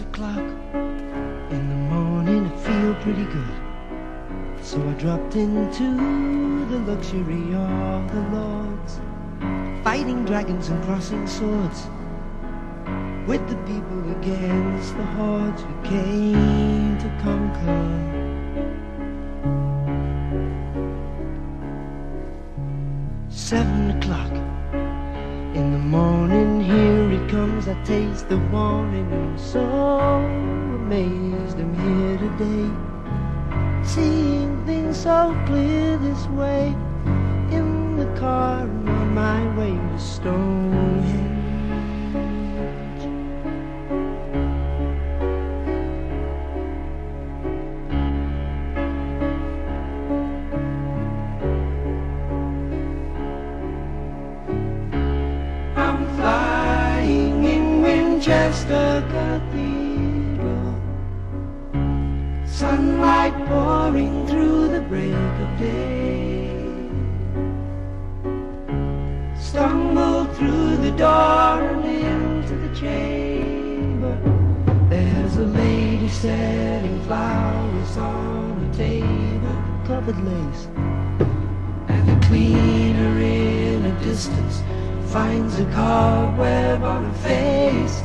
6 o'clock in the morning, I feel pretty good. So I dropped into the luxury of the lords, fighting dragons and crossing swords with the people against the hordes who came to conquer. 7 o'clock in the morning, here it comes, I taste the warning. I'm so amazed I'm here today, seeing things so clear this way, in the car on my way to Stonehenge. I'm flying in Winchester Cathedral, sunlight pouring through the break of day. Stumble through the door and into the chamber. There's a lady setting flowers on a table covered lace, and the cleaner in a distance finds a cobweb on her face,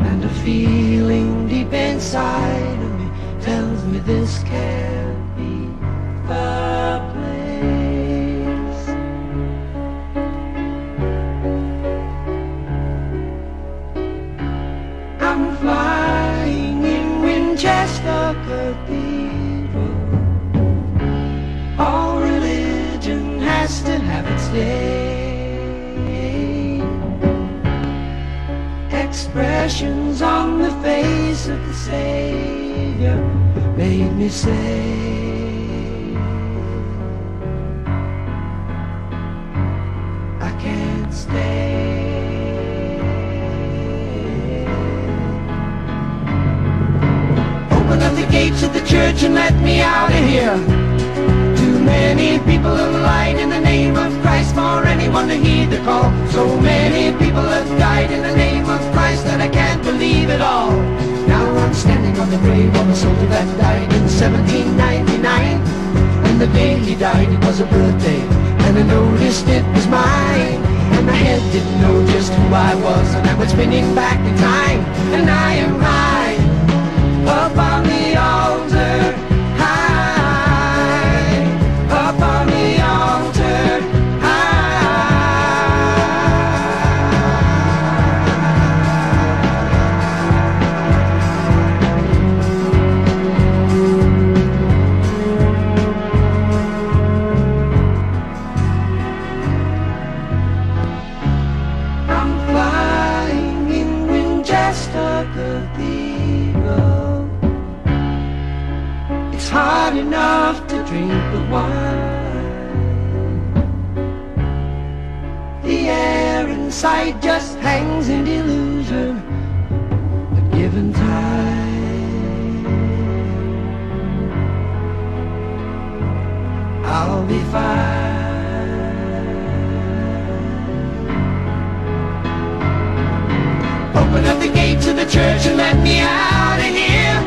and a feeling deep inside of me tells me this can't be the place. I'm flying in Winchester Cathedral. All religion has to have its day. Expressions on the face of the Savior made me say, I can't stay. Open up the gates of the church and let me out of here. Too many people have lied in the name of Christ for anyone to heed the call. So many people have died in the name of Christ that I can't believe it all. Now I'm standing on the grave of a soldier that died in 1799, and the day he died it was a birthday, and I noticed it was mine. And my head didn't know just who I was, and I was spinning back in time. And I am high up on the altar, high up on the altar, Cathedral. It's hard enough to drink the wine. The air inside just hangs in illusion, but given time, I'll be fine. Open up the gates of the church and let me out of here.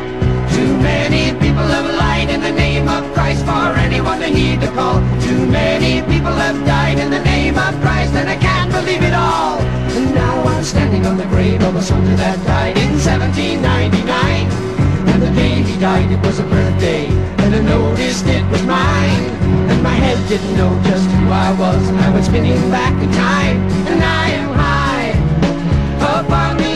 Too many people have lied in the name of Christ for anyone to heed the call. Too many people have died in the name of Christ, and I can't believe it all. And now I'm standing on the grave of a soldier that died in 1799, and the day he died it was a birthday, and I noticed it was mine. And my head didn't know just who I was, and I was spinning back in time. And I am high up on the